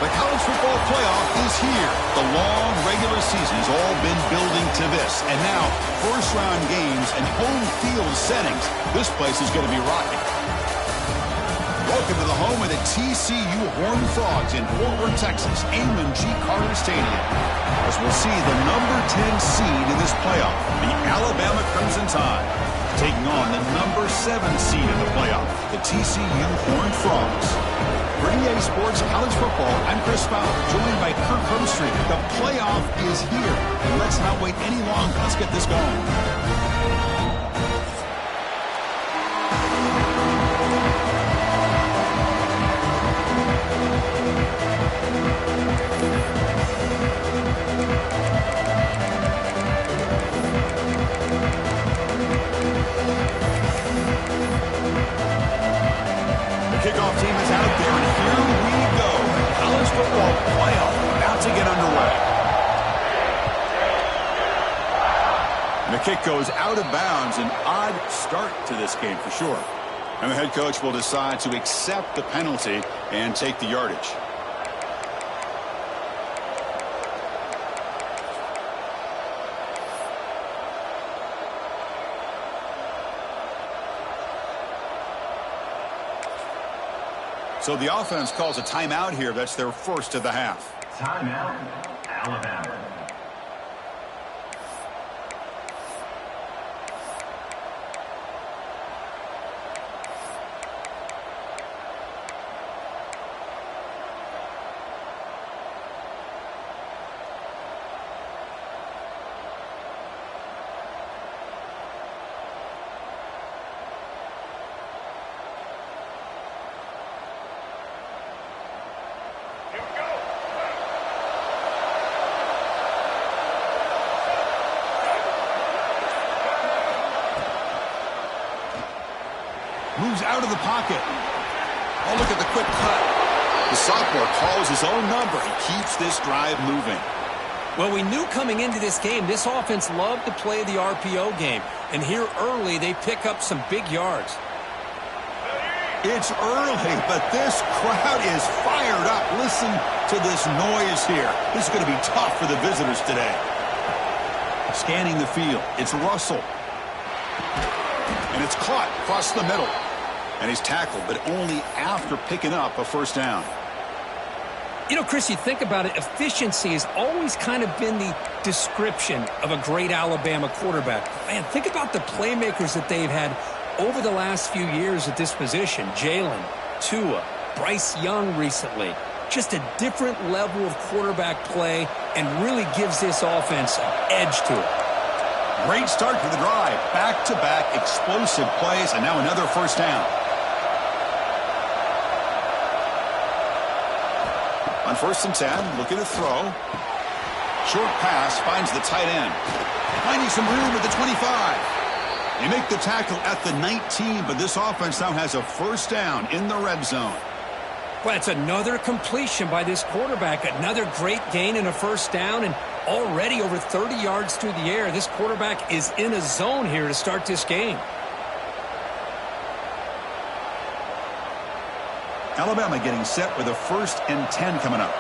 The college football playoff is here. The long regular season has all been building to this. And now, first-round games and home field settings. This place is going to be rocking. Welcome to the home of the TCU Horned Frogs in Fort Worth, Texas, Amon G. Carter Stadium. As we'll see the number 10 seed in this playoff, the Alabama Crimson Tide, taking on the number 7 seed in the playoff, the TCU Horned Frogs. For EA Sports College Football, I'm Chris Fowler, joined by Kirk Herbstreit. The playoff is here, and let's not wait any longer. Let's get this going. Kickoff team is out there, and here we go. College football playoff about to get underway. And the kick goes out of bounds. An odd start to this game for sure. And the head coach will decide to accept the penalty and take the yardage. So the offense calls a timeout here. That's their first of the half. Timeout, Alabama. Moves out of the pocket. Oh, look at the quick cut. The sophomore calls his own number. He keeps this drive moving. Well, we knew coming into this game, this offense loved to play the RPO game. And here early, they pick up some big yards. It's early, but this crowd is fired up. Listen to this noise here. This is going to be tough for the visitors today. Scanning the field. It's Russell. And it's caught across the middle. And he's tackled, but only after picking up a first down. You know, Chris, you think about it, efficiency has always kind of been the description of a great Alabama quarterback. Man, think about the playmakers that they've had over the last few years at this position. Jalen, Tua, Bryce Young recently. Just a different level of quarterback play and really gives this offense an edge to it. Great start to the drive. Back-to-back explosive plays, and now another first down. On 1st and 10, looking to throw. Short pass finds the tight end. Finding some room at the 25. They make the tackle at the 19, but this offense now has a first down in the red zone. Well, it's another completion by this quarterback. Another great gain and a first down, and already over 30 yards through the air. This quarterback is in a zone here to start this game. Alabama getting set with a 1st and 10 coming up.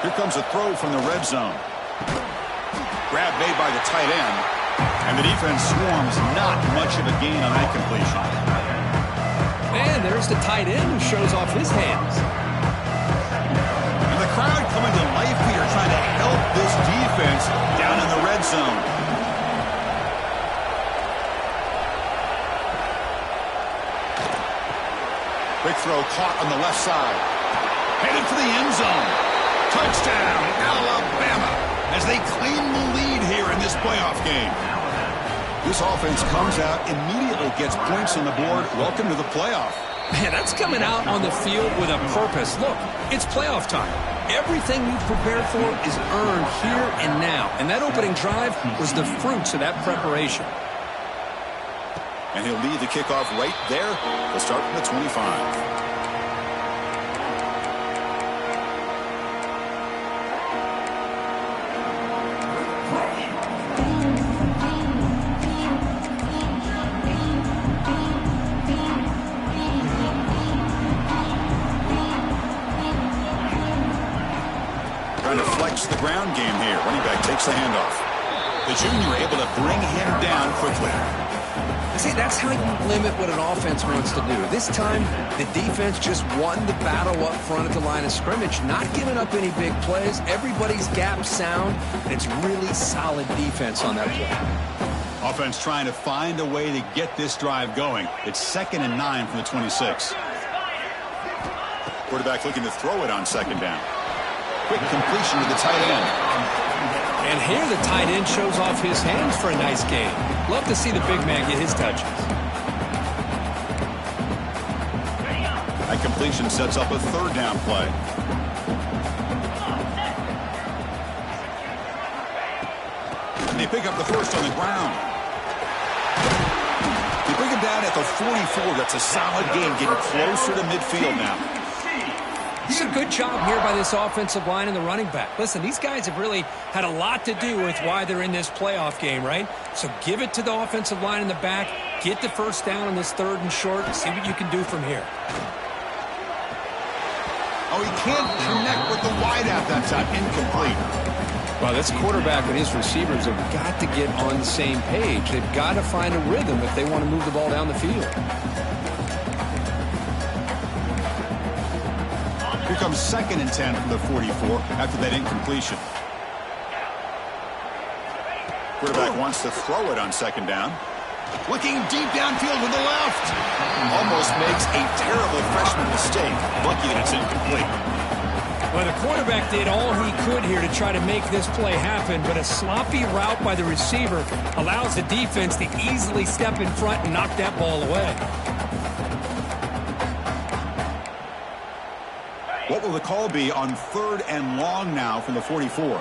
Here comes a throw from the red zone. Grab made by the tight end. And the defense swarms. Not much of a gain on that completion. Man, there's the tight end who shows off his hands. And the crowd coming to life here, trying to help this defense down in the red zone. Quick throw caught on the left side. Headed for the end zone. Touchdown, Alabama, as they claim the lead here in this playoff game. This offense comes out, immediately gets points on the board. Welcome to the playoff. Man, that's coming out on the field with a purpose. Look, it's playoff time. Everything you've prepared for is earned here and now. And that opening drive was the fruits of that preparation. And he'll lead the kickoff right there. We'll start from the 25. Trying to flex the ground game here. Running back takes the handoff. The junior able to bring him down quickly. See, that's how you limit what an offense wants to do. This time, the defense just won the battle up front at the line of scrimmage, not giving up any big plays. Everybody's gap sound, and it's really solid defense on that play. Offense trying to find a way to get this drive going. It's 2nd and 9 from the 26. Quarterback looking to throw it on 2nd down. Quick completion to the tight end. And here the tight end shows off his hands for a nice game. Love to see the big man get his touches. That completion sets up a 3rd down play. And they pick up the first on the ground. They bring him down at the 44. That's a solid game, getting closer to midfield now. It's a good job here by this offensive line and the running back. Listen, these guys have really had a lot to do with why they're in this playoff game, right? So give it to the offensive line in the back. Get the first down on this 3rd and short and see what you can do from here. Oh, he can't connect with the wideout that time. Incomplete. Well, this quarterback and his receivers have got to get on the same page. They've got to find a rhythm if they want to move the ball down the field. Here comes 2nd and 10 from the 44 after that incompletion. Quarterback wants to throw it on 2nd down. Looking deep downfield with the left. Almost makes a terrible freshman mistake. Lucky that it's incomplete. Well, the quarterback did all he could here to try to make this play happen, but a sloppy route by the receiver allows the defense to easily step in front and knock that ball away. What will the call be on 3rd and long now from the 44?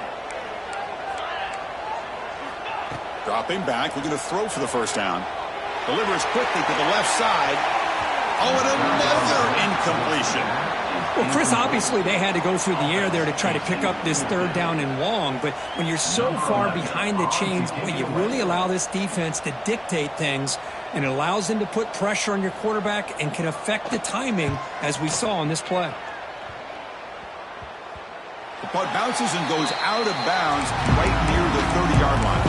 Dropping back, looking to throw for the first down. Delivers quickly to the left side. Oh, and another incompletion. Well, Chris, obviously they had to go through the air there to try to pick up this 3rd down and long, but when you're so far behind the chains, boy, you really allow this defense to dictate things, and it allows them to put pressure on your quarterback and can affect the timing, as we saw on this play. The punt bounces and goes out of bounds right near the 30-yard line.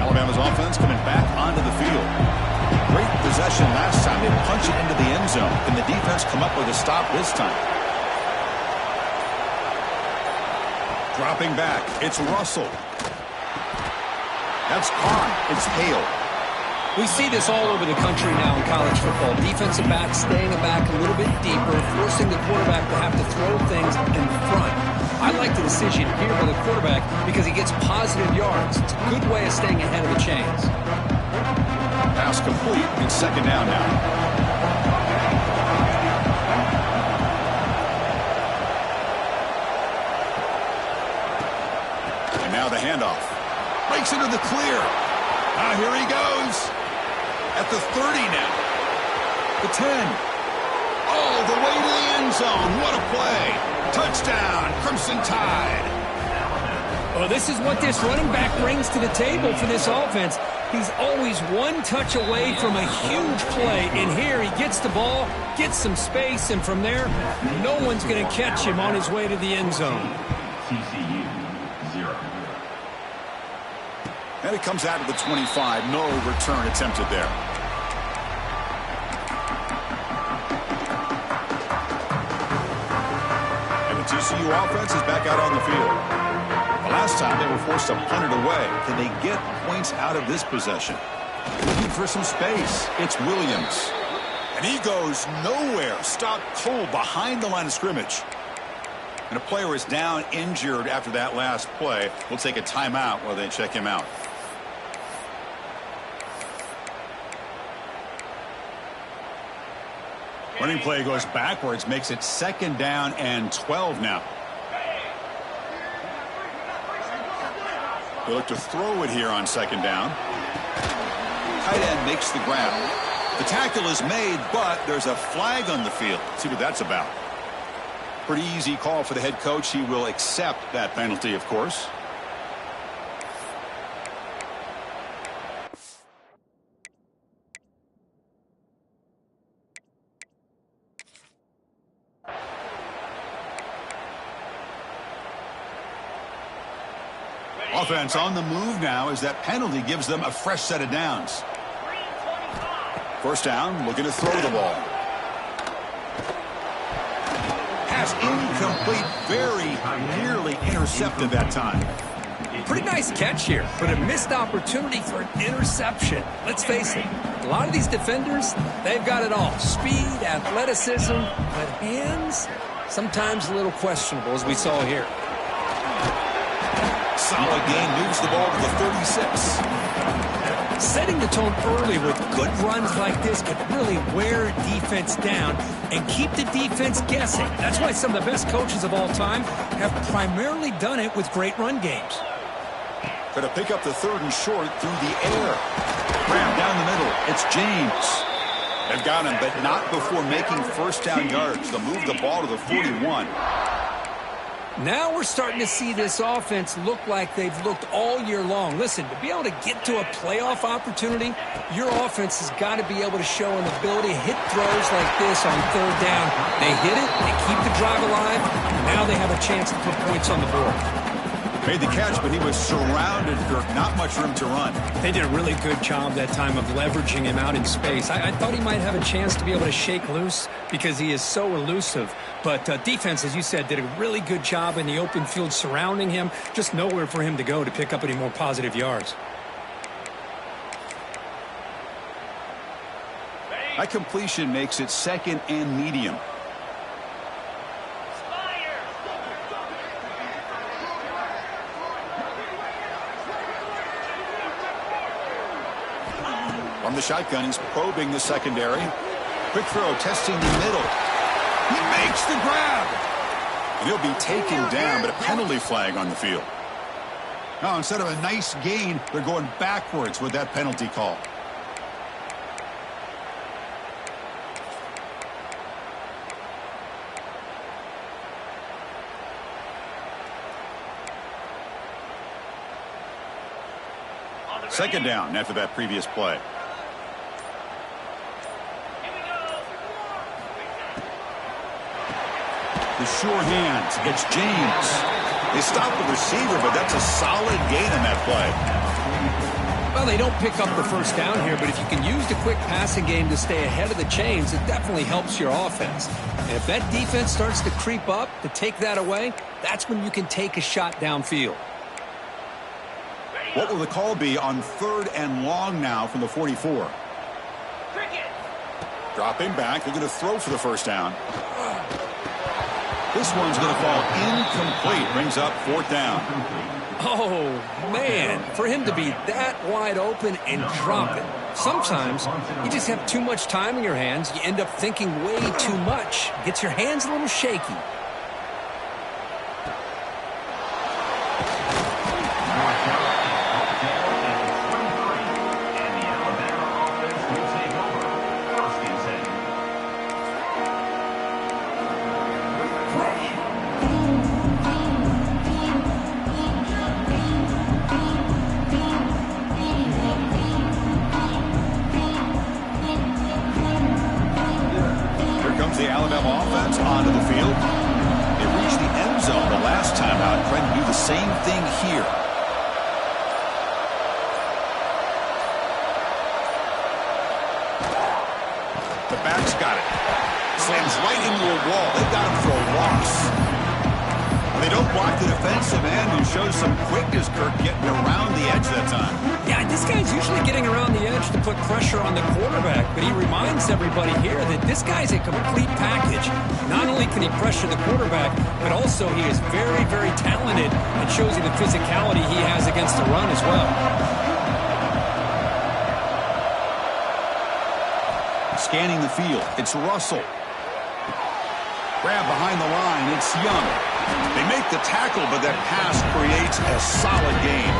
Alabama's offense coming back onto the field. Great possession last time. They punch it into the end zone. Can the defense come up with a stop this time? Dropping back, it's Russell. That's caught. It's Hale. We see this all over the country now in college football. Defensive backs staying back a little bit deeper, forcing the quarterback to have to throw things in front. I like the decision here by the quarterback because he gets positive yards. It's a good way of staying ahead of the chains. Pass complete. It's 2nd down now. Now the handoff. Breaks into the clear. Here he goes. At the 30 now. The 10. All the way to the end zone. What a play. Touchdown, Crimson Tide. Well, this is what this running back brings to the table for this offense. He's always one touch away from a huge play. And here he gets the ball, gets some space, and from there, no one's going to catch him on his way to the end zone. TCU 0. And it comes out of the 25. No return attempted there. And the TCU offense is back out on the field. The last time they were forced to punt it away. Can they get points out of this possession? Looking for some space. It's Williams. And he goes nowhere. Stopped cold behind the line of scrimmage. And a player is down injured after that last play. We'll take a timeout while they check him out. Running play goes backwards, makes it 2nd down and 12 now. They look to throw it here on 2nd down. Tight end makes the grab. The tackle is made, but there's a flag on the field. Let's see what that's about. Pretty easy call for the head coach. He will accept that penalty, of course. Offense on the move now as that penalty gives them a fresh set of downs. First down, looking to throw the ball. Pass incomplete, very nearly intercepted that time. Pretty nice catch here, but a missed opportunity for an interception. Let's face it, a lot of these defenders, they've got it all. Speed, athleticism, but hands, sometimes a little questionable, as we saw here. Solid gain, moves the ball to the 36. Setting the tone early with good runs like this could really wear defense down and keep the defense guessing. That's why some of the best coaches of all time have primarily done it with great run games. Going to pick up the 3rd and short through the air. Grab down the middle. It's James. They've got him, but not before making first down yards. They'll move the ball to the 41. Now we're starting to see this offense look like they've looked all year long. Listen, to be able to get to a playoff opportunity, your offense has got to be able to show an ability to hit throws like this on 3rd down. They hit it, they keep the drive alive, now they have a chance to put points on the board. Made the catch, but he was surrounded, Kirk. Not much room to run. They did a really good job that time of leveraging him out in space. I thought he might have a chance to be able to shake loose because he is so elusive. But defense, as you said, did a really good job in the open field surrounding him. Just nowhere for him to go to pick up any more positive yards. That completion makes it 2nd and medium. From the shotgun, he's probing the secondary. Quick throw, testing the middle. He makes the grab. And he'll be taken down, but a penalty flag on the field. Now, instead of a nice gain, they're going backwards with that penalty call. Second down after that previous play. The sure hands. It's James. They stop the receiver, but that's a solid gain in that play. Well, they don't pick up the first down here, but if you can use the quick passing game to stay ahead of the chains, it definitely helps your offense. And if that defense starts to creep up to take that away, that's when you can take a shot downfield. What will the call be on 3rd and long now from the 44? Dropping back. They're going to throw for the first down. This one's going to fall incomplete. Brings up 4th down. Oh, man. For him to be that wide open and drop it. Sometimes you just have too much time in your hands. You end up thinking way too much. Gets your hands a little shaky. The Alabama offense onto the field. They reached the end zone the last time out, trying to do the same thing here. The back's got it. Slams right into a wall. They've got him for a loss. They don't block the defensive end, who shows some quickness, Kirk, getting around the edge that time. Yeah, this guy's usually getting around the edge to put pressure on the quarterback, but he reminds everybody here that this guy's a complete package. Not only can he pressure the quarterback, but also he is very, very talented and shows you the physicality he has against the run as well. Scanning the field, it's Russell. Grab behind the line, it's Young. They make the tackle, but that pass creates a solid gain.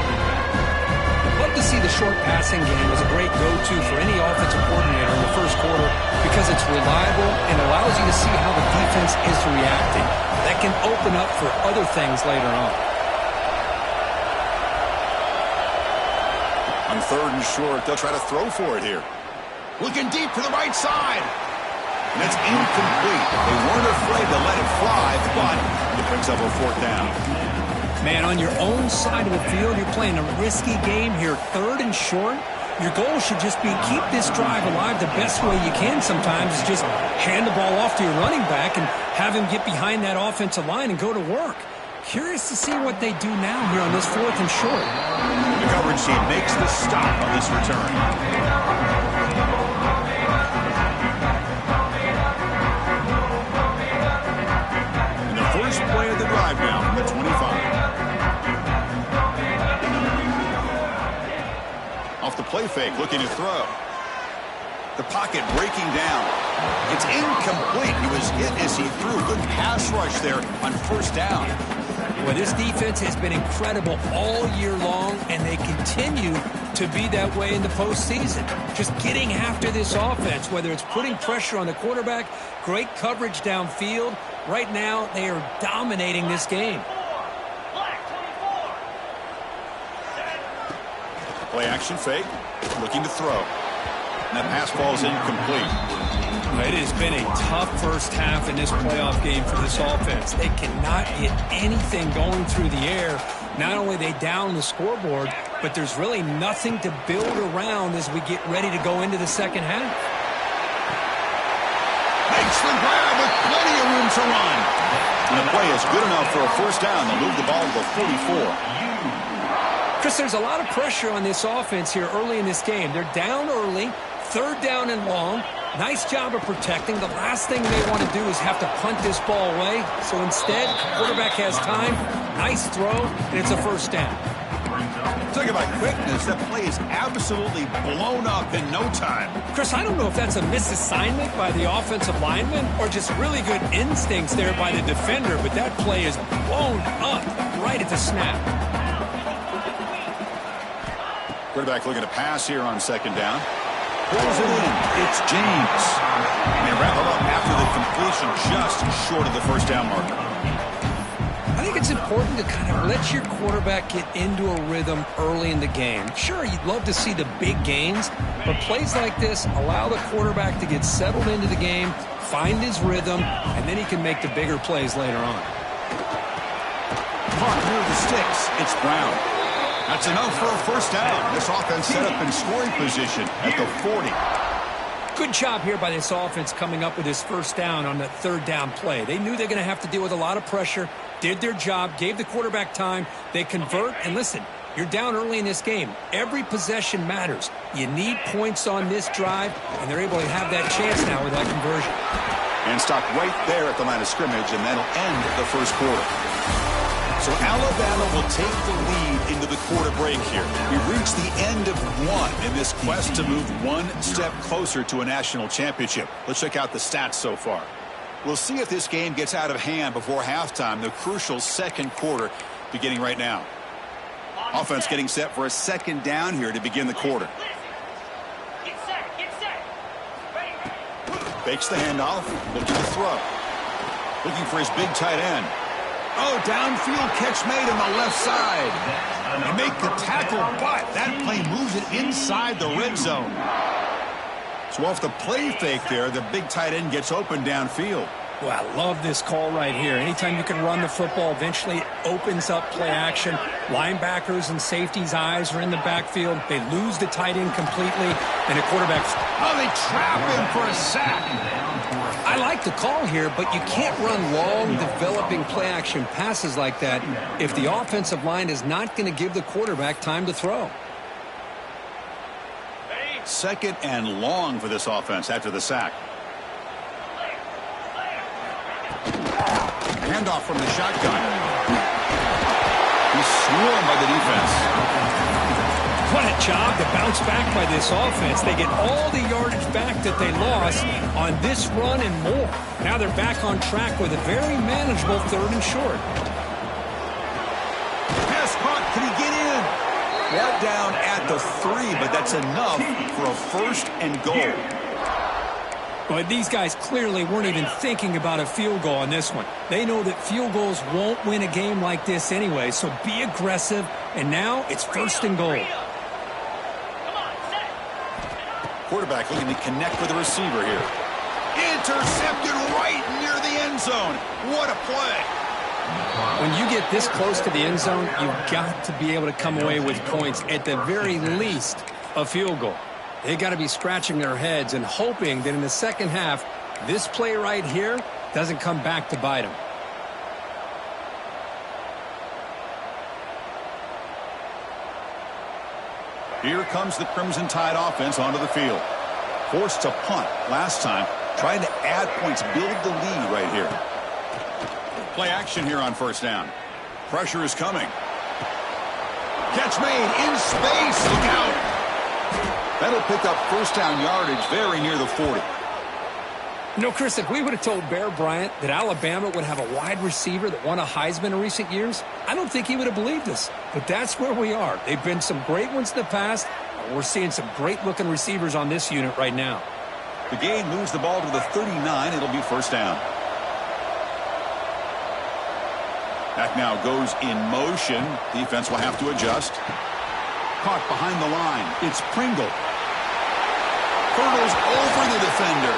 Love to see the short passing game as a great go-to for any offensive coordinator in the first quarter because it's reliable and allows you to see how the defense is reacting. That can open up for other things later on. On 3rd and short, they'll try to throw for it here. Looking deep to the right side. And that's incomplete. They weren't afraid to let it fly, but it brings up a 4th down. Man, on your own side of the field, you're playing a risky game here, 3rd and short. Your goal should just be keep this drive alive the best way you can sometimes is just hand the ball off to your running back and have him get behind that offensive line and go to work. Curious to see what they do now here on this 4th and short. The coverage team makes the stop on this return. And the first play of the drive now from the 25. Off the play fake, looking to throw. The pocket breaking down. It's incomplete. He was hit as he threw. Good pass rush there on 1st down. Well, this defense has been incredible all year long, and they continue to be that way in the postseason. Just getting after this offense, whether it's putting pressure on the quarterback, great coverage downfield. Right now, they are dominating this game. Play action fake, looking to throw. And that pass falls incomplete. It has been a tough first half in this playoff game for this offense. They cannot get anything going through the air. Not only they down the scoreboard, but there's really nothing to build around as we get ready to go into the second half. Makes the grab with plenty of room to run. And the play is good enough for a 1st down. They'll move the ball to the 44. Chris, there's a lot of pressure on this offense here early in this game. They're down early, 3rd down and long. Nice job of protecting. The last thing they want to do is have to punt this ball away. So instead, quarterback has time. Nice throw, and it's a 1st down. Talk about quickness. That play is absolutely blown up in no time. Chris, I don't know if that's a misassignment by the offensive lineman or just really good instincts there by the defender, but that play is blown up right at the snap. Quarterback looking to pass here on 2nd down. Pulls it in. It's James. And they wrap it up after the completion just short of the 1st down marker. I think it's important to kind of let your quarterback get into a rhythm early in the game. Sure, you'd love to see the big gains, but plays like this allow the quarterback to get settled into the game, find his rhythm, and then he can make the bigger plays later on. Caught near the sticks. It's Brown. That's enough for a 1st down. This offense set up in scoring position at the 40. Good job here by this offense coming up with this 1st down on that 3rd down play. They knew they're going to have to deal with a lot of pressure, did their job, gave the quarterback time. They convert, and listen, you're down early in this game. Every possession matters. You need points on this drive, and they're able to have that chance now with that conversion. And stop right there at the line of scrimmage, and that'll end the 1st quarter. So Alabama will take the lead into the quarter break here. We've reached the end of 1 in this quest to move 1 step closer to a national championship. Let's check out the stats so far. We'll see if this game gets out of hand before halftime, the crucial 2nd quarter beginning right now. Offense getting set for a 2nd down here to begin the quarter. Fakes the handoff, looking to throw. Looking for his big tight end. Oh, downfield catch made on the left side. They make the tackle, but that play moves it inside the red zone. So off the play fake there, the big tight end gets open downfield. Well, I love this call right here. Anytime you can run the football, eventually it opens up play action. Linebackers and safeties' eyes are in the backfield. They lose the tight end completely, and the quarterback... Oh, they trap him for a sack. I like the call here, but you can't run long, developing play-action passes like that if the offensive line is not going to give the quarterback time to throw. 2nd and long for this offense after the sack. Handoff from the shotgun. He's swarmed by the defense. What a job to bounce back by this offense. They get all the yardage back that they lost on this run and more. Now they're back on track with a very manageable 3rd and short. Pass caught. Can he get in? Brought down at the 3, but that's enough for a 1st and goal. But these guys clearly weren't even thinking about a field goal on this one. They know that field goals won't win a game like this anyway, so be aggressive. And now it's 1st and goal. Quarterback looking to connect with the receiver here. Intercepted right near the end zone. What a play. When you get this close to the end zone, you've got to be able to come away with points, at the very least, a field goal. They got to be scratching their heads and hoping that in the second half, this play right here doesn't come back to bite them. Here comes the Crimson Tide offense onto the field. Forced to punt last time, trying to add points, build the lead right here. Play action here on first down. Pressure is coming. Catch made in space. Look out. That'll pick up first down yardage very near the 40. You know, Chris, if we would have told Bear Bryant that Alabama would have a wide receiver that won a Heisman in recent years, I don't think he would have believed us. But that's where we are. They've been some great ones in the past, and we're seeing some great-looking receivers on this unit right now. The game moves the ball to the 39. It'll be first down. Back now goes in motion. Defense will have to adjust. Caught behind the line. It's Pringle. Hurdles over the defender.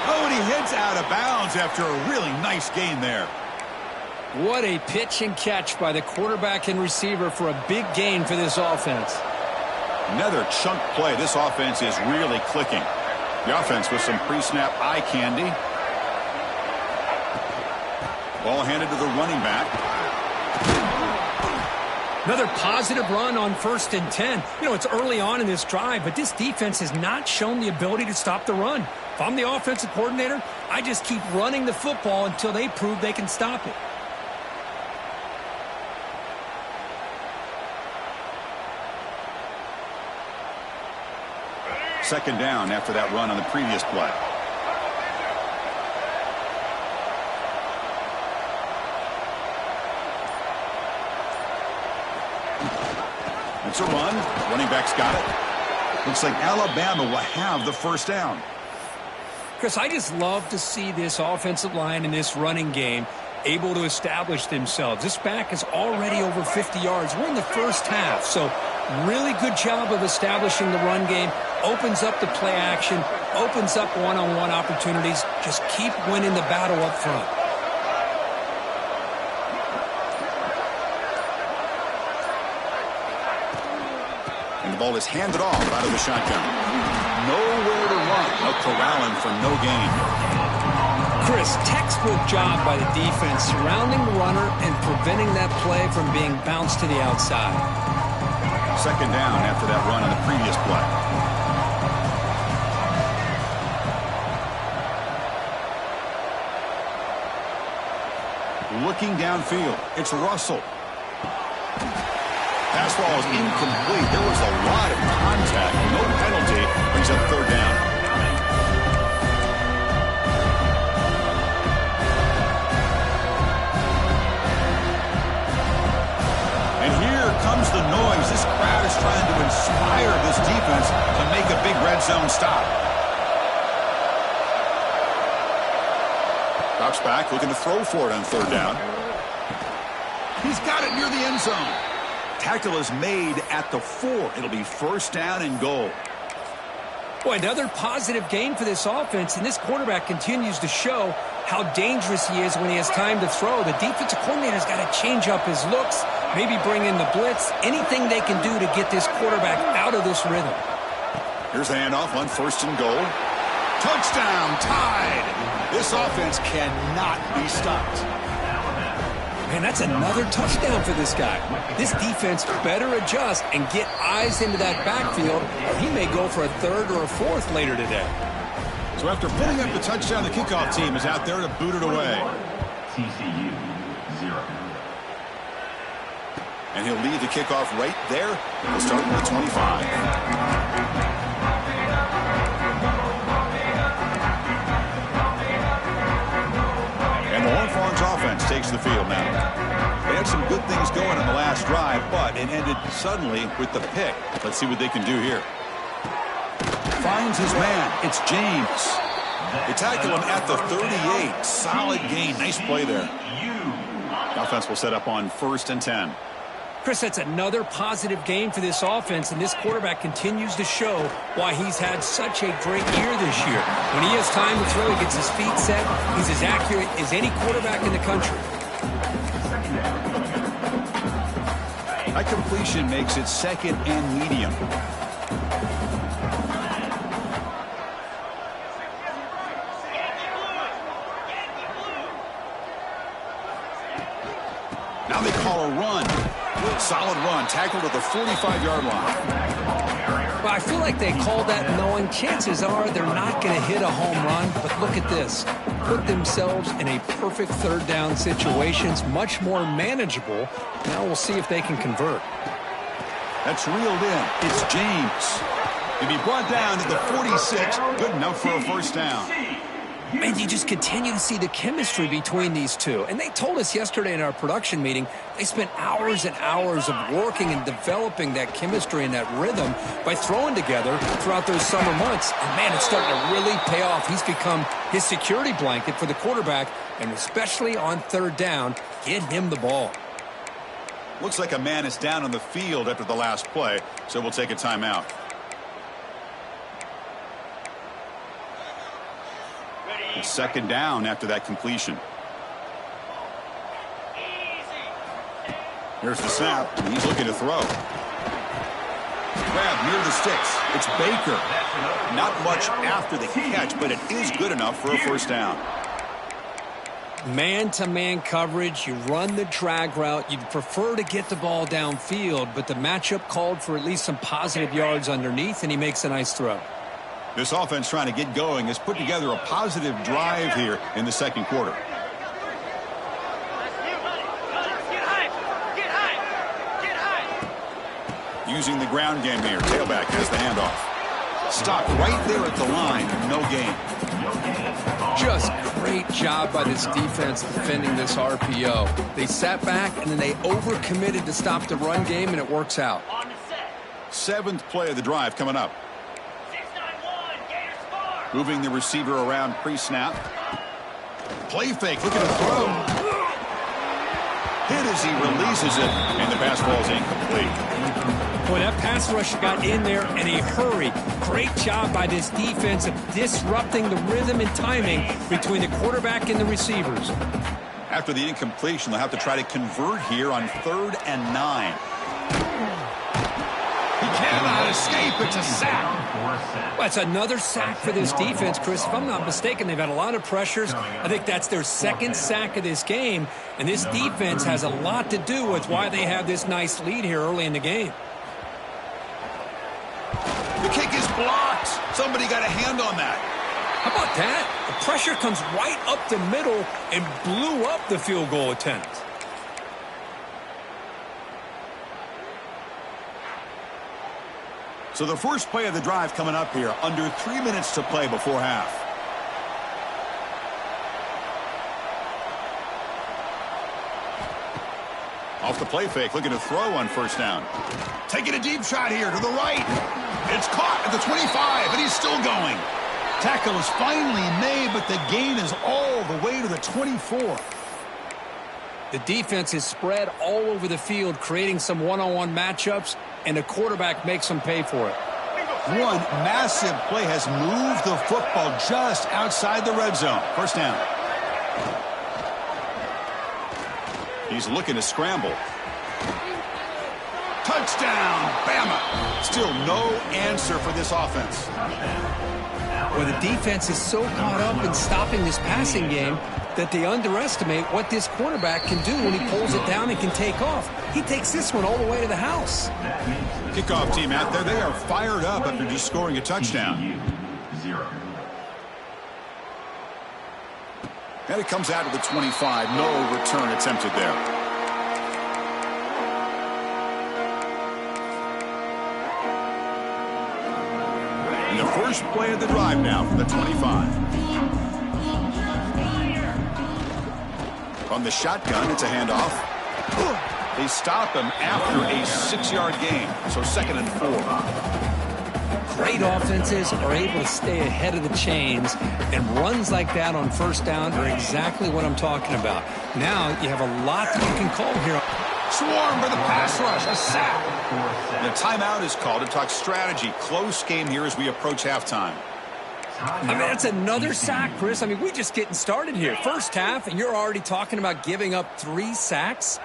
Oh, and he heads out of bounds after a really nice gain there. What a pitch and catch by the quarterback and receiver for a big gain for this offense. Another chunk play. This offense is really clicking. The offense with some pre-snap eye candy. Ball handed to the running back. Another positive run on 1st and 10. You know, it's early on in this drive, but this defense has not shown the ability to stop the run. If I'm the offensive coordinator, I just keep running the football until they prove they can stop it. Second down after that run on the previous play. It's a run. Running back's got it. Looks like Alabama will have the first down. Chris, I just love to see this offensive line in this running game able to establish themselves. This back is already over 50 yards. We're in the first half, so really good job of establishing the run game. Opens up the play action, opens up one-on-one opportunities. Just keep winning the battle up front. And the ball is handed off out of the shotgun. Nowhere to run. A corralling for no gain. Chris, textbook job by the defense surrounding the runner and preventing that play from being bounced to the outside. Second down after that run on the previous play. Looking downfield, it's Russell. Pass ball is incomplete. There was a lot of contact. No penalty. Brings up third down. And here comes the noise. This crowd is trying to inspire this defense to make a big red zone stop. Drops back, looking to throw for it on third down. He's got it near the end zone. Tackle is made at the 4. It'll be first down and goal. Boy, another positive game for this offense, and this quarterback continues to show how dangerous he is when he has time to throw. The defensive coordinator's got to change up his looks, maybe bring in the blitz, anything they can do to get this quarterback out of this rhythm. Here's the handoff on first and goal. Touchdown, Tide. This offense cannot be stopped. Man, that's another touchdown for this guy. This defense better adjust and get eyes into that backfield, or he may go for a third or a fourth later today. So after putting up the touchdown, the kickoff team is out there to boot it away. TCU 0. And he'll lead the kickoff right there. He'll start with the 25. Offense takes the field now. They had some good things going in the last drive, but it ended suddenly with the pick. Let's see what they can do here. Finds his man. It's James. They tackle him at the 38. Solid gain. Nice play there. The offense will set up on 1st and 10. Chris, that's another positive game for this offense, and this quarterback continues to show why he's had such a great year this year. When he has time to throw, he gets his feet set. He's as accurate as any quarterback in the country. That completion makes it second and medium. Now they call a run. Solid run, tackled at the 45-yard line. Well, I feel like they called that knowing chances are they're not going to hit a home run. But look at this. Put themselves in a perfect third down situations, much more manageable. Now we'll see if they can convert. That's reeled in. It's James. He'll be brought down to the 46. Good enough for a first down. Man, you just continue to see the chemistry between these two. And they told us yesterday in our production meeting, they spent hours and hours of working and developing that chemistry and that rhythm by throwing together throughout those summer months. And, man, it's starting to really pay off. He's become his security blanket for the quarterback, and especially on third down, get him the ball. Looks like a man is down on the field after the last play, so we'll take a timeout. It's second down after that completion. Here's the snap, and he's looking to throw. Grab near the sticks. It's Baker. Not much after the catch, but it is good enough for a first down. Man-to-man coverage, you run the drag route. You'd prefer to get the ball downfield, but the matchup called for at least some positive yards underneath, and he makes a nice throw. This offense trying to get going has put together a positive drive here in the second quarter. Using the ground game here. Tailback has the handoff. Stopped right there at the line. No gain. Just great job by this defense defending this RPO. They sat back and then they overcommitted to stop the run game, and it works out. Seventh play of the drive coming up. Moving the receiver around pre-snap. Play fake, looking to throw. Hit as he releases it, and the pass ball is incomplete. Boy, that pass rush got in there in a hurry. Great job by this defense of disrupting the rhythm and timing between the quarterback and the receivers. After the incompletion, they'll have to try to convert here on 3rd and 9. He cannot escape. It's a sack. Well, it's another sack for this defense, Chris. If I'm not mistaken, they've had a lot of pressures. I think that's their second sack of this game, and this defense has a lot to do with why they have this nice lead here early in the game. The kick is blocked. Somebody got a hand on that. How about that? The pressure comes right up the middle and blew up the field goal attempt. So the first play of the drive coming up here, under 3 minutes to play before half. Off the play fake, looking to throw on first down. Taking a deep shot here to the right. It's caught at the 25, and he's still going. Tackle is finally made, but the gain is all the way to the 24. The defense is spread all over the field, creating some one-on-one matchups, and the quarterback makes them pay for it. One massive play has moved the football just outside the red zone. First down. He's looking to scramble. Touchdown, Bama. Still no answer for this offense. Well, the defense is so caught up in stopping this passing game that they underestimate what this quarterback can do when he pulls it down and can take off. He takes this one all the way to the house. Kickoff team out there, they are fired up after just scoring a touchdown. 0. And it comes out to the 25. No return attempted there. And the first play of the drive now from the 25. From the shotgun, it's a handoff. They stop him after a 6-yard gain, so 2nd and 4. Great offenses are able to stay ahead of the chains, and runs like that on first down are exactly what I'm talking about. Now you have a lot that you can call here. Swarm for the pass rush, a sack. The timeout is called to talk strategy. Close game here as we approach halftime. I mean, that's another sack, Chris. I mean, we're just getting started here. First half, and you're already talking about giving up 3 sacks.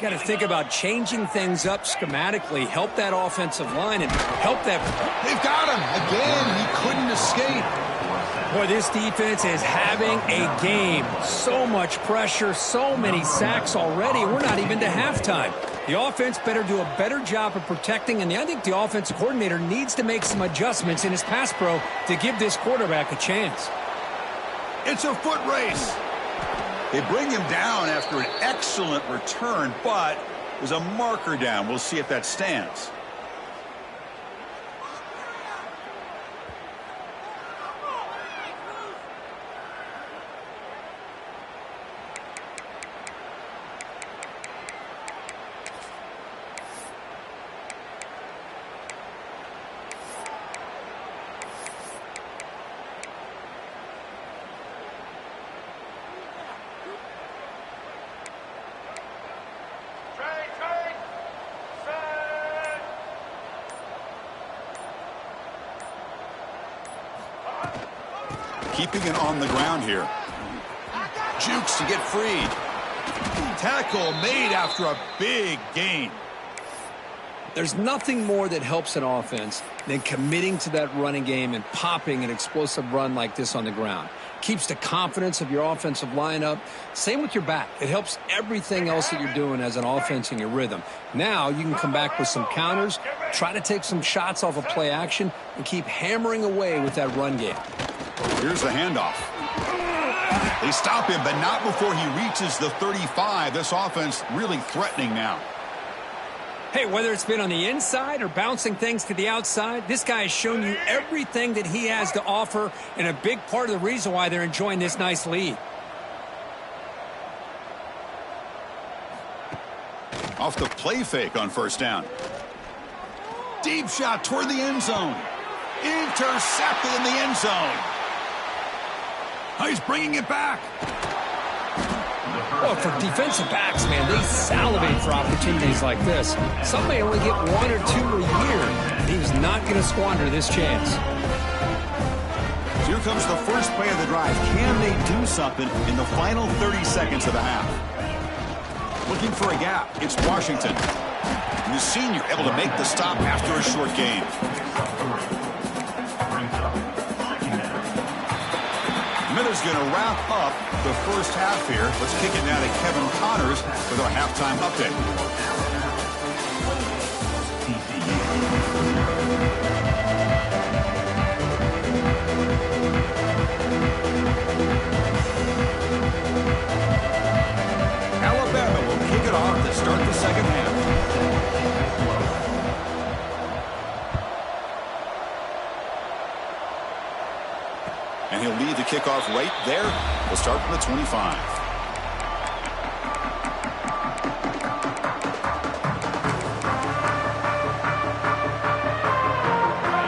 Got to think about changing things up schematically, help that offensive line, and help that. They've got him. Again, he couldn't escape. Boy, this defense is having a game. So much pressure, so many sacks already. We're not even to halftime. The offense better do a better job of protecting, and I think the offensive coordinator needs to make some adjustments in his pass pro to give this quarterback a chance. It's a foot race. They bring him down after an excellent return, but there's a marker down. We'll see if that stands. Keeping it on the ground here. Jukes to get freed. Tackle made after a big gain. There's nothing more that helps an offense than committing to that running game and popping an explosive run like this on the ground. Keeps the confidence of your offensive line up. Same with your back. It helps everything else that you're doing as an offense in your rhythm. Now you can come back with some counters, try to take some shots off of play action, and keep hammering away with that run game. Here's the handoff. They stop him, but not before he reaches the 35. This offense really threatening now. Hey, whether it's been on the inside or bouncing things to the outside, this guy has shown you everything that he has to offer, and a big part of the reason why they're enjoying this nice lead. Off the play fake on first down. Deep shot toward the end zone. Intercepted in the end zone. He's bringing it back. Well, for defensive backs, man, they salivate for opportunities like this. Some may only get one or two a year. He's not going to squander this chance. So here comes the first play of the drive. Can they do something in the final 30 seconds of the half? Looking for a gap. It's Washington. And the senior able to make the stop after a short gain. Miller's going to wrap up the first half here. Let's kick it now to Kevin Connors with our halftime update. Alabama will kick it off to start the second half. And he'll lead the kickoff right there. We'll start from the 25.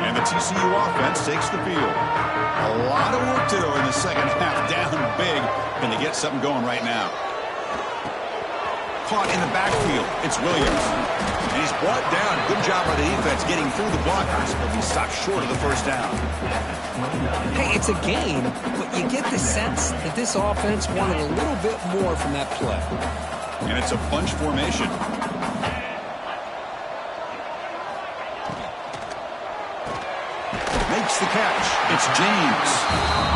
And the TCU offense takes the field. A lot of work to do in the second half. Down big. Can they get something going right now? Caught in the backfield. It's Williams. And he's brought down. Good job by the defense getting through the blockers. But he stopped short of the first down. Hey, it's a game, but you get the sense that this offense wanted a little bit more from that play. And it's a bunch formation. Makes the catch. It's James.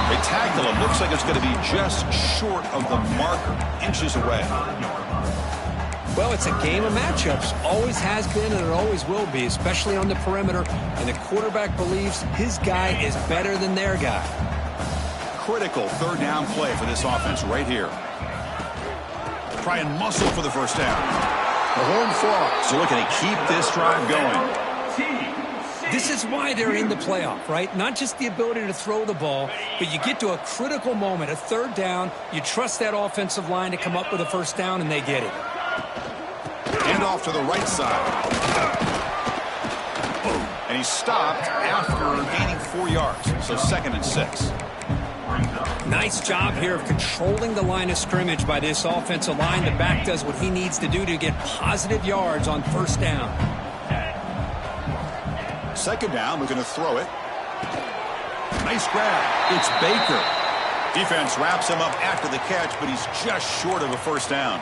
They tackle him. Looks like it's going to be just short of the marker. Inches away. Well, it's a game of matchups. Always has been and it always will be, especially on the perimeter. And the quarterback believes his guy is better than their guy. Critical third down play for this offense right here. Try and muscle for the first down. The home frog. So looking to keep this drive going. This is why they're in the playoff, right? Not just the ability to throw the ball, but you get to a critical moment, a third down. You trust that offensive line to come up with a first down, and they get it. And off to the right side. And he stopped after gaining 4 yards. So 2nd and 6. Nice job here of controlling the line of scrimmage by this offensive line. The back does what he needs to do to get positive yards on first down. 2nd down, we're going to throw it. Nice grab. It's Baker. Defense wraps him up after the catch, but he's just short of a first down.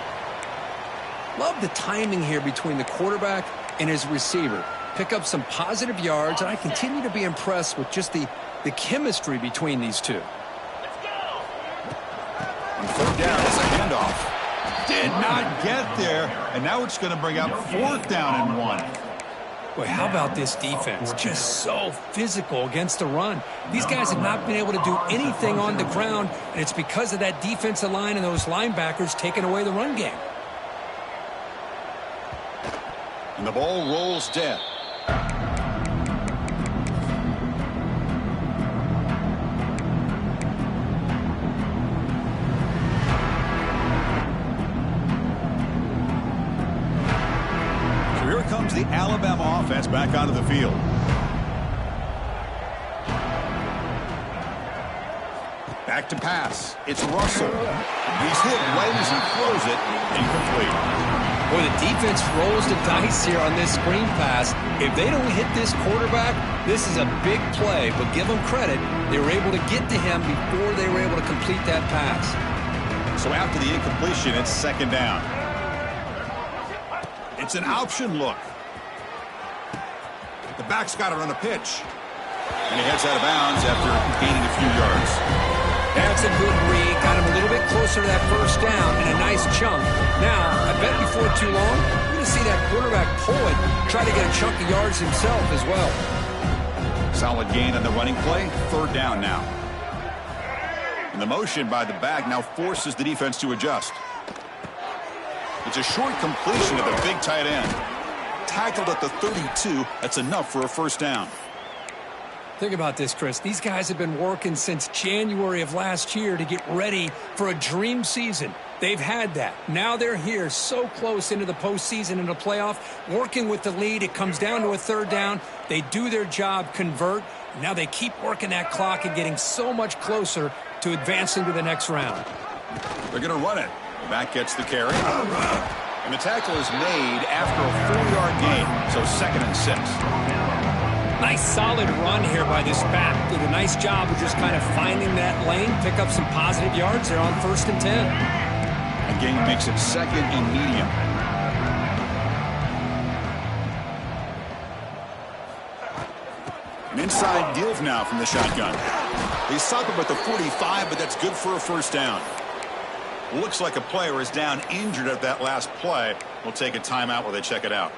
Love the timing here between the quarterback and his receiver. Pick up some positive yards, and I continue to be impressed with just the chemistry between these two. On fourth down, it's a handoff. Did not get there, and now it's going to bring up fourth down and 1. Boy, how about this defense? Just so physical against the run. These guys have not been able to do anything on the ground, and it's because of that defensive line and those linebackers taking away the run game. And the ball rolls dead. Here comes the Alabama offense back onto the field. Back to pass. It's Russell. He's hit right as he throws it. Incomplete. Boy, the defense rolls the dice here on this screen pass. If they don't hit this quarterback, this is a big play. But give them credit. They were able to get to him before they were able to complete that pass. So after the incompletion, it's second down. It's an option look. The back's got it on a pitch. And he heads out of bounds after gaining a few yards. That's a good read. Got him a little bit closer to that first down and a nice chunk. Now, I bet before too long, you're going to see that quarterback pull it, try to get a chunk of yards himself as well. Solid gain on the running play. Third down now. And the motion by the back now forces the defense to adjust. It's a short completion to the big tight end. Tackled at the 32. That's enough for a first down. Think about this, Chris. These guys have been working since January of last year to get ready for a dream season. They've had that. Now they're here so close into the postseason and the playoff, working with the lead. It comes down to a third down. They do their job, convert. Now they keep working that clock and getting so much closer to advancing to the next round. They're going to run it. The back gets the carry. And the tackle is made after a 4-yard gain. So 2nd and 6. Nice solid run here by this back. Did a nice job of just kind of finding that lane, pick up some positive yards there on 1st and 10. A gain makes it 2nd and medium. An inside give now from the shotgun. They stop him at the 45, but that's good for a first down. Looks like a player is down injured at that last play. We'll take a timeout while they check it out.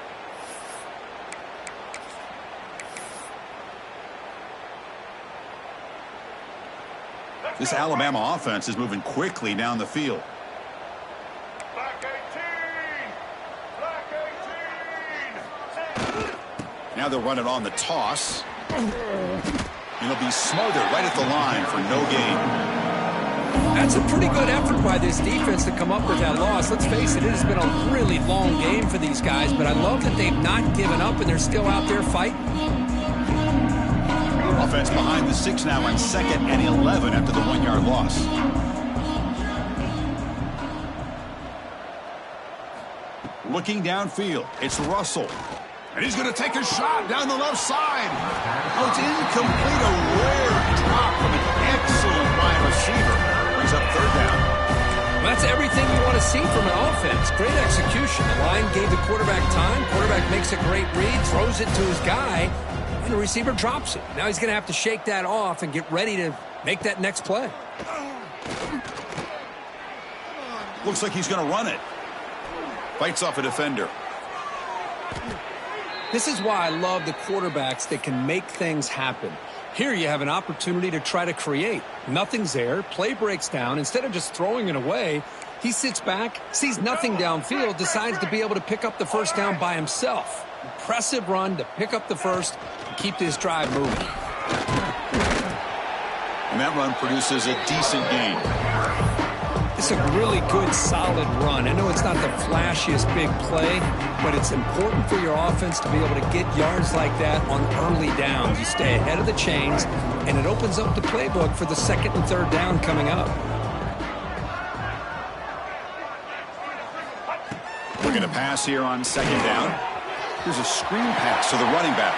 This Alabama offense is moving quickly down the field. Black 18! Black 18! Now they'll run it on the toss. And it'll be smothered right at the line for no gain. That's a pretty good effort by this defense to come up with that loss. Let's face it, it has been a really long game for these guys, but I love that they've not given up and they're still out there fighting. Offense behind the 6 now on 2nd and 11 after the 1-yard loss. Looking downfield, it's Russell. And he's going to take a shot down the left side. Oh, it's incomplete. A rare drop from an excellent wide receiver. Brings up third down. Well, that's everything you want to see from an offense. Great execution. The line gave the quarterback time. Quarterback makes a great read, throws it to his guy, and the receiver drops it. Now he's going to have to shake that off and get ready to make that next play. Looks like he's going to run it. Fights off a defender. This is why I love the quarterbacks that can make things happen. Here you have an opportunity to try to create. Nothing's there. Play breaks down. Instead of just throwing it away, he sits back, sees nothing downfield, decides to be able to pick up the first down by himself. Impressive run to pick up the first and keep this drive moving. And that run produces a decent gain. It's a really good, solid run. I know it's not the flashiest big play, but it's important for your offense to be able to get yards like that on early downs. You stay ahead of the chains, and it opens up the playbook for the 2nd and 3rd down coming up. Looking to pass here on 2nd down. Here's a screen pass to the running back.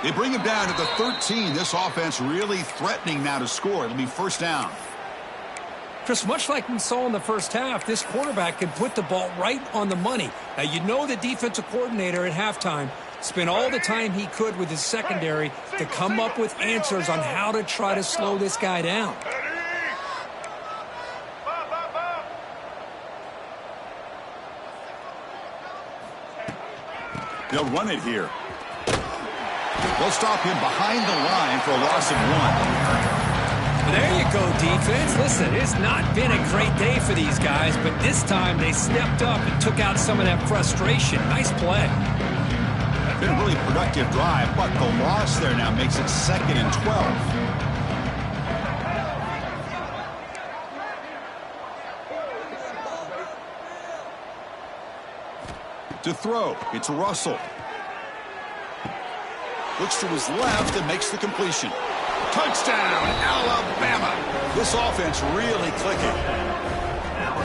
They bring him down to the 13. This offense really threatening now to score. It'll be first down. Chris, much like we saw in the first half, this quarterback can put the ball right on the money. Now, you know the defensive coordinator at halftime spent all the time he could with his secondary to come up with answers on how to try to slow this guy down. They'll run it here. They'll stop him behind the line for a loss of 1. There you go, defense. Listen, it's not been a great day for these guys, but this time they stepped up and took out some of that frustration. Nice play. Been a really productive drive, but the loss there now makes it 2nd and 12. To throw, it's Russell. Looks to his left and makes the completion. Touchdown, Alabama. This offense really clicking.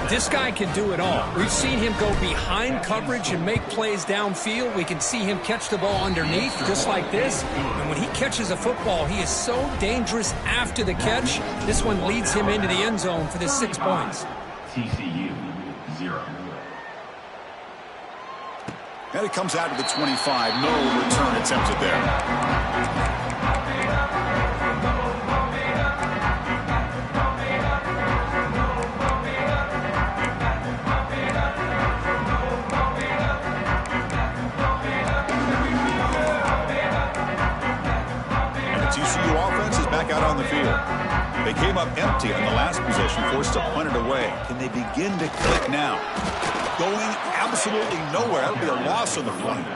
This guy can do it all. We've seen him go behind coverage and make plays downfield. We can see him catch the ball underneath, just like this. And when he catches a football, he is so dangerous after the catch. This one leads him into the end zone for the 6 points. TCU 0. And it comes out to the 25. No return attempted there. And the TCU offense is back out on the field. They came up empty on the last possession, forced to punt it away. Can they begin to click now? Going absolutely nowhere. That'll be a loss on the front.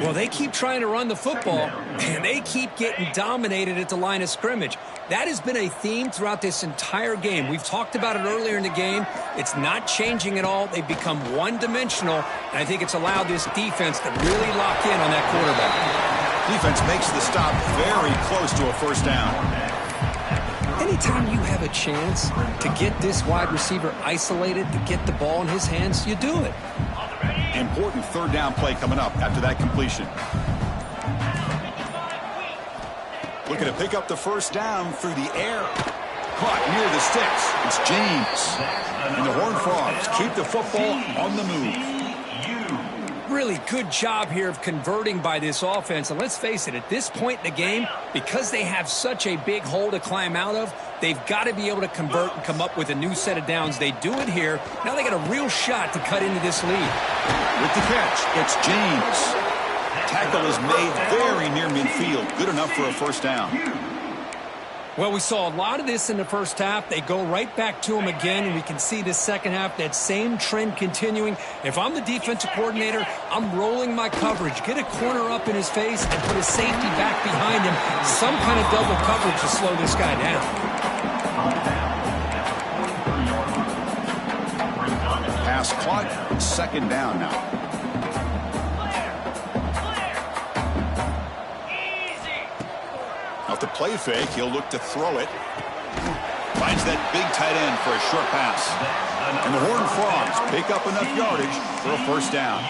Well, they keep trying to run the football, and they keep getting dominated at the line of scrimmage. That has been a theme throughout this entire game. We've talked about it earlier in the game. It's not changing at all. They've become one-dimensional, and I think it's allowed this defense to really lock in on that quarterback. Defense makes the stop very close to a first down. Anytime you have a chance to get this wide receiver isolated, to get the ball in his hands, you do it. Important third down play coming up after that completion. Looking to pick up the first down through the air. Caught near the sticks. It's James. And the Horned Frogs keep the football on the move. Really good job here of converting by this offense. And let's face it, at this point in the game, because they have such a big hole to climb out of, they've got to be able to convert and come up with a new set of downs. They do it here. Now they got a real shot to cut into this lead. With the catch, it's James. Tackle is made very near midfield. Good enough for a first down. Well, we saw a lot of this in the first half. They go right back to him again, and we can see the second half, that same trend continuing. If I'm the defensive coordinator, I'm rolling my coverage. Get a corner up in his face and put a safety back behind him. Some kind of double coverage to slow this guy down. Pass caught. Second down now. Off the play fake, he'll look to throw it. Finds that big tight end for a short pass. And the Horned Frogs pick up enough yardage for a first down.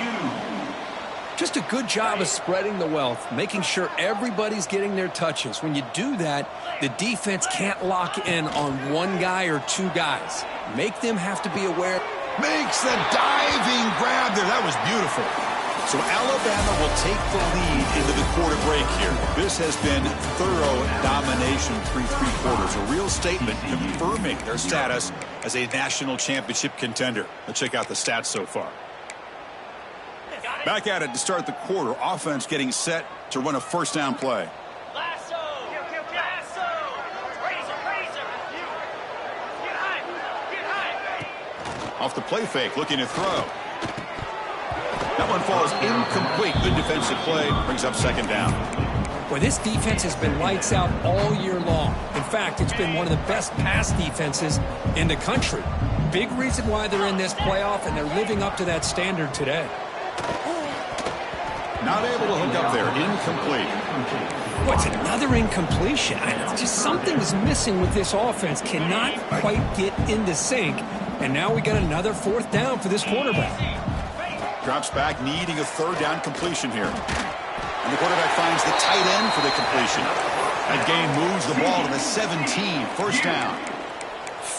Just a good job of spreading the wealth, making sure everybody's getting their touches. When you do that, the defense can't lock in on one guy or two guys. Make them have to be aware. Makes the diving grab there. That was beautiful. So Alabama will take the lead into the quarter break here. This has been thorough domination through 3 quarters. A real statement confirming their status as a national championship contender. Let's check out the stats so far. Back at it to start the quarter. Offense getting set to run a first down play. Off the play fake, looking to throw. That one falls incomplete. Good defensive play. Brings up second down. Well, this defense has been lights out all year long. In fact, it's been one of the best pass defenses in the country. Big reason why they're in this playoff, and they're living up to that standard today. Not able to hook up there. Incomplete. What's another incompletion? Just something's missing with this offense. Cannot quite get into sync. And now we got another fourth down for this quarterback. Drops back, needing a third down completion here. And the quarterback finds the tight end for the completion. That gain moves the ball to the 17. First down.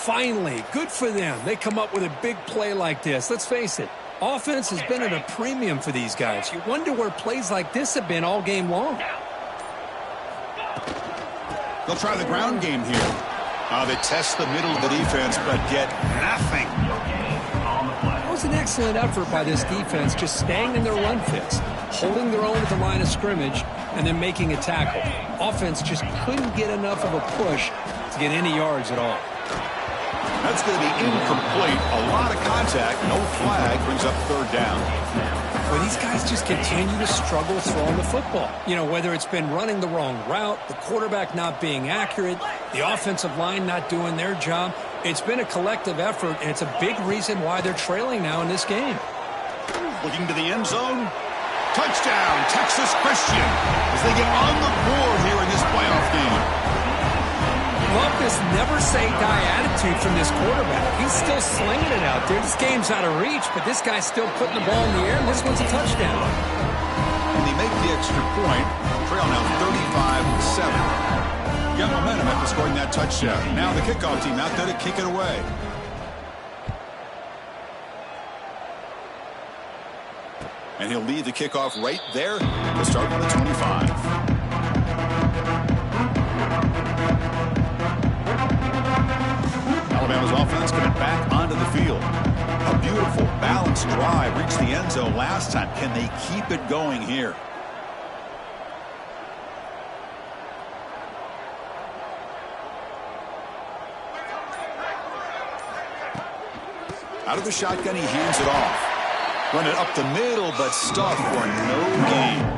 Finally, good for them. They come up with a big play like this. Let's face it, offense has been at a premium for these guys. You wonder where plays like this have been all game long. They'll try the ground game here. They test the middle of the defense, but get nothing. That was an excellent effort by this defense, just staying in their run fits, holding their own at the line of scrimmage, and then making a tackle. Offense just couldn't get enough of a push to get any yards at all. That's going to be incomplete. A lot of contact. No flag brings up third down. Well, these guys just continue to struggle throwing the football. You know, whether it's been running the wrong route, the quarterback not being accurate, the offensive line not doing their job. It's been a collective effort, and it's a big reason why they're trailing now in this game. Looking to the end zone. Touchdown, Texas Christian, as they get on the board here in this playoff game. Love this never-say-die attitude from this quarterback. He's still slinging it out there. This game's out of reach, but this guy's still putting the ball in the air, and this one's a touchdown. And they make the extra point. Trail now 35-7. Got momentum after scoring that touchdown. Now the kickoff team out there to kick it away. And he'll lead the kickoff right there to start on the 25. Alabama's offense coming back onto the field. A beautiful, balanced drive reached the end zone last time. Can they keep it going here? Out of the shotgun, he hands it off. Run it up the middle, but stuffed for no gain.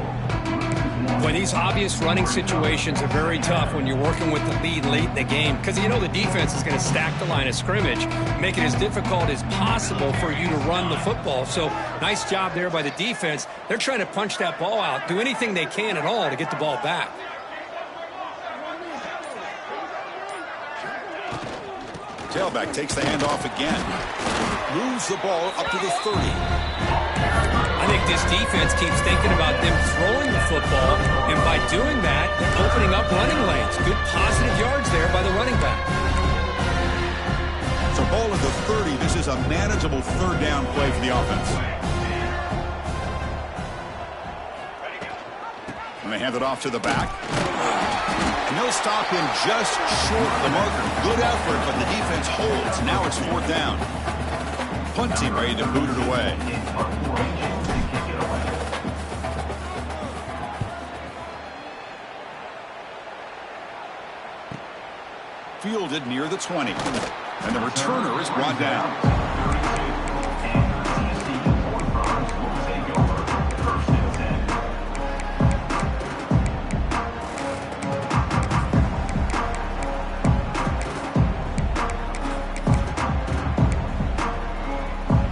Boy, these obvious running situations are very tough when you're working with the lead late in the game, because you know the defense is going to stack the line of scrimmage, make it as difficult as possible for you to run the football. So nice job there by the defense. They're trying to punch that ball out, do anything they can at all to get the ball back. Tailback takes the handoff again. Moves the ball up to the 30. I think this defense keeps thinking about them throwing the football, and by doing that, they're opening up running lanes. Good positive yards there by the running back. So ball at the 30. This is a manageable third down play for the offense. And they hand it off to the back. And they'll stop him just short of the marker. Good effort, but the defense holds. Now it's fourth down. Punt team ready to boot it away. Fielded near the 20. And the returner is brought down.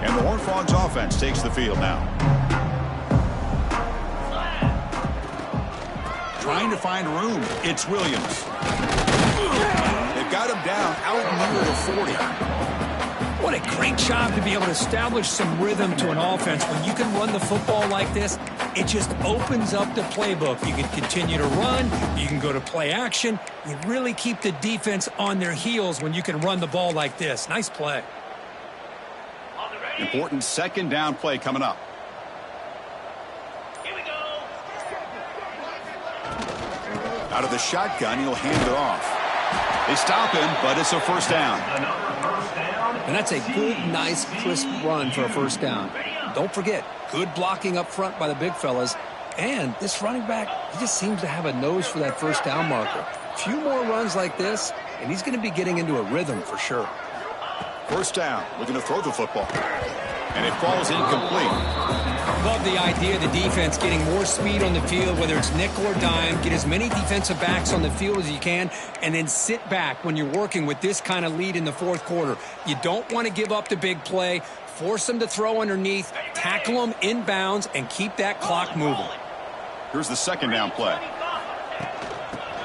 And the Horned Frogs offense takes the field now. Trying to find room. It's Williams. They've got him down out near the 40. What a great job to be able to establish some rhythm to an offense. When you can run the football like this, it just opens up the playbook. You can continue to run. You can go to play action. You really keep the defense on their heels when you can run the ball like this. Nice play. Important second down play coming up. Here we go. Out of the shotgun, he'll hand it off. They stop him, but it's a first down. And that's a good, nice, crisp run for a first down. Don't forget, good blocking up front by the big fellas. And this running back, he just seems to have a nose for that first down marker. A few more runs like this, and he's going to be getting into a rhythm for sure. First down, looking to throw the football. And it falls incomplete. Love the idea of the defense getting more speed on the field, whether it's nickel or dime. Get as many defensive backs on the field as you can, and then sit back when you're working with this kind of lead in the fourth quarter. You don't want to give up the big play. Force them to throw underneath, tackle them inbounds, and keep that clock moving. Here's the second down play.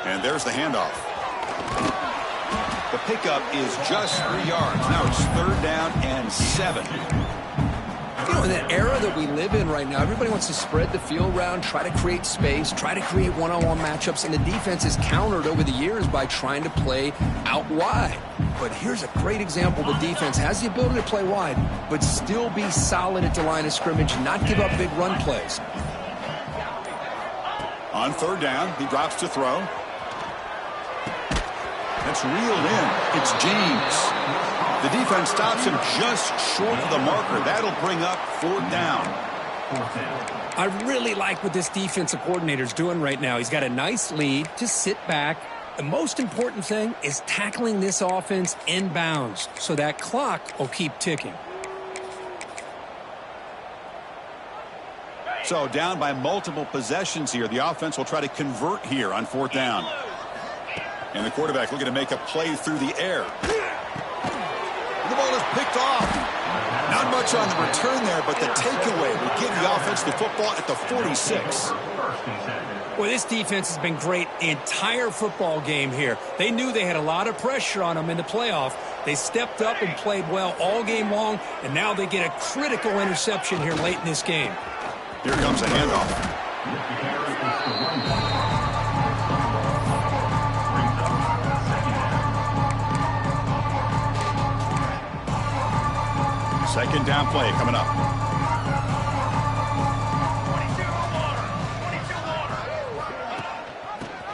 And there's the handoff. The pickup is just 3 yards. Now it's third down and 7. You know, in that era that we live in right now, everybody wants to spread the field around, try to create space, try to create one-on-one matchups, and the defense is countered over the years by trying to play out wide. But here's a great example. The defense has the ability to play wide, but still be solid at the line of scrimmage, not give up big run plays. On third down, he drops to throw. That's reeled in. It's James. The defense stops him just short of the marker. That'll bring up fourth down. I really like what this defensive coordinator's doing right now. He's got a nice lead. Just sit back. The most important thing is tackling this offense inbounds so that clock will keep ticking. So down by multiple possessions here. The offense will try to convert here on fourth down. And the quarterback looking to make a play through the air. The ball is picked off. Not much on the return there, but the takeaway will give the offense the football at the 46. Well, this defense has been great the entire football game here. They knew they had a lot of pressure on them in the playoff. They stepped up and played well all game long, and now they get a critical interception here late in this game. Here comes a handoff. Second down play coming up.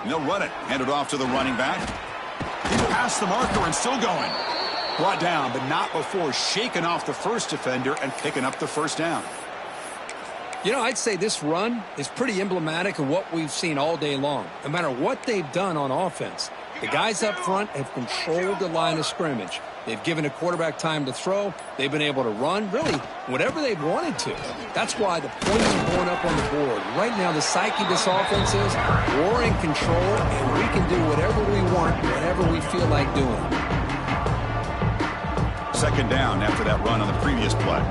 And they'll run it. Hand it off to the running back. He's past the marker and still going. Brought down, but not before shaking off the first defender and picking up the first down. You know, I'd say this run is pretty emblematic of what we've seen all day long. No matter what they've done on offense, the guys up front have controlled the line of scrimmage. They've given a quarterback time to throw. They've been able to run, really, whatever they've wanted to. That's why the points are going up on the board. Right now, the psyche of this offense is we're in control, and we can do whatever we want, whatever we feel like doing. Second down after that run on the previous play.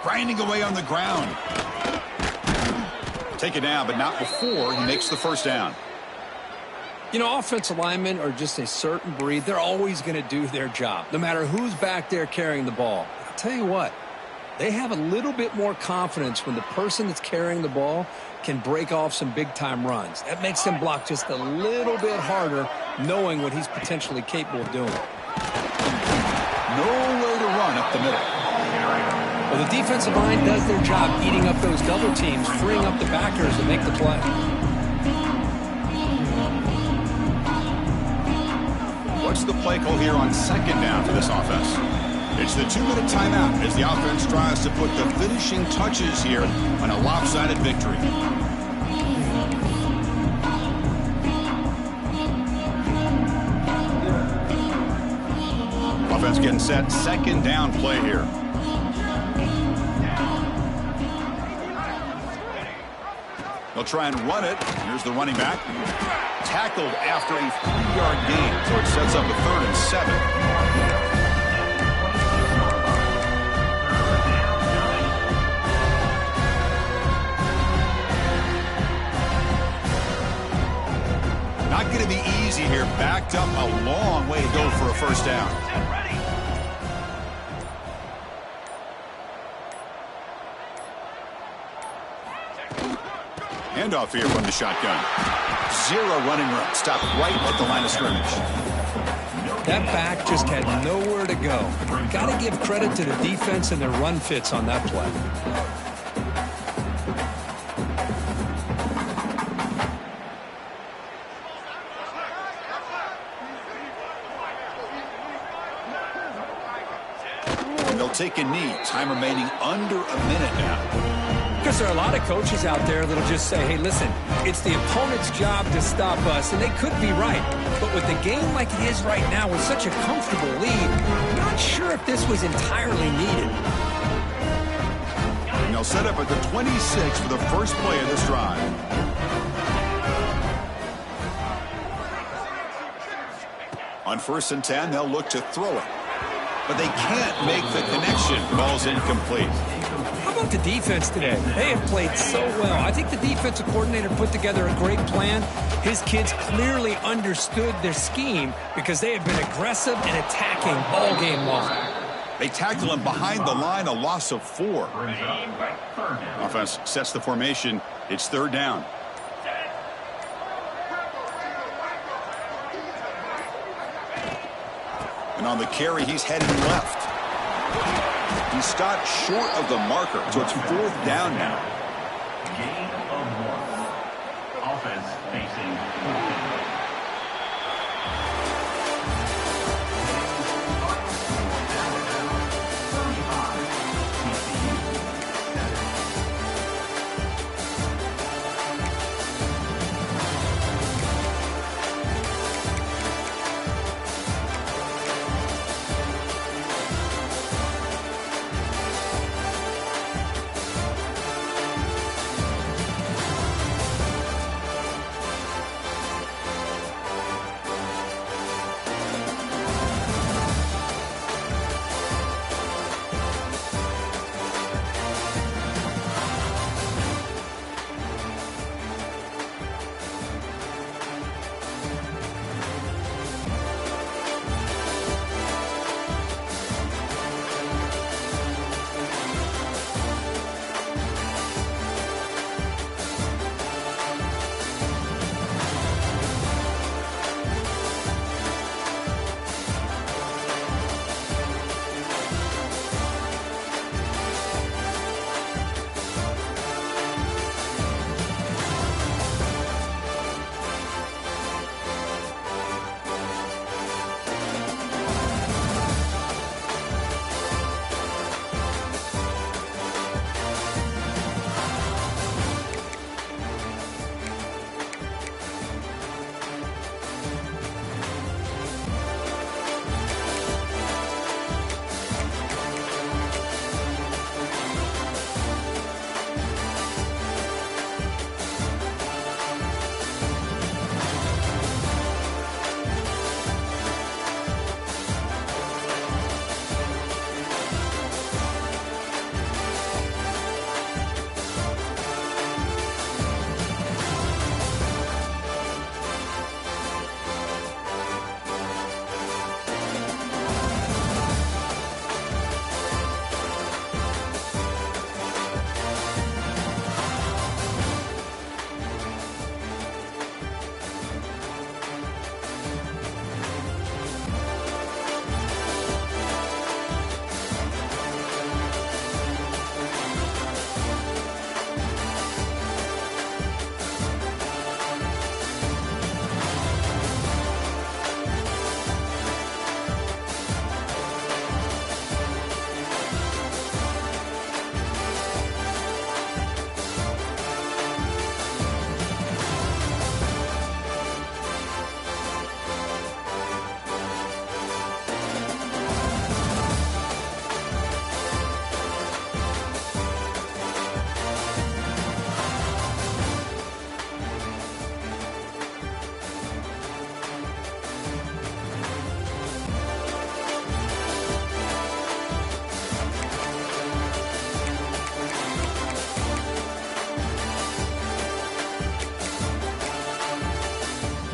Grinding away on the ground. Take it down, but not before he makes the first down. You know, offensive linemen are just a certain breed. They're always going to do their job, no matter who's back there carrying the ball. I'll tell you what, they have a little bit more confidence when the person that's carrying the ball can break off some big-time runs. That makes them block just a little bit harder, knowing what he's potentially capable of doing. No way to run up the middle. Well, the defensive line does their job eating up those double teams, freeing up the backers to make the play. What's the play call here on second down for this offense? It's the 2-minute timeout as the offense tries to put the finishing touches here on a lopsided victory. Offense getting set. Second down play here. They'll try and run it. Here's the running back. Tackled after a 3-yard gain, so it sets up a 3rd and 7. Not going to be easy here. Backed up a long way to go for a first down. Handoff here from the shotgun. 0 running room. Stopped right at the line of scrimmage. That back just had nowhere to go. Got to give credit to the defense and their run fits on that play. And they'll take a knee. Time remaining under a minute now. Because there are a lot of coaches out there that'll just say, hey, listen, it's the opponent's job to stop us, and they could be right. But with the game like it is right now with such a comfortable lead, I'm not sure if this was entirely needed. And they'll set up at the 26 for the first play of this drive. On 1st and 10, they'll look to throw it. But they can't make the connection. Ball's incomplete. How about the defense today? They have played so well. I think the defensive coordinator put together a great plan. His kids clearly understood their scheme because they have been aggressive and attacking all game long. They tackle him behind the line, a loss of 4. Offense sets the formation. It's 3rd down. And on the carry, he's heading left. He stopped short of the marker, so it's 4th down now. Gain of 1. Offense facing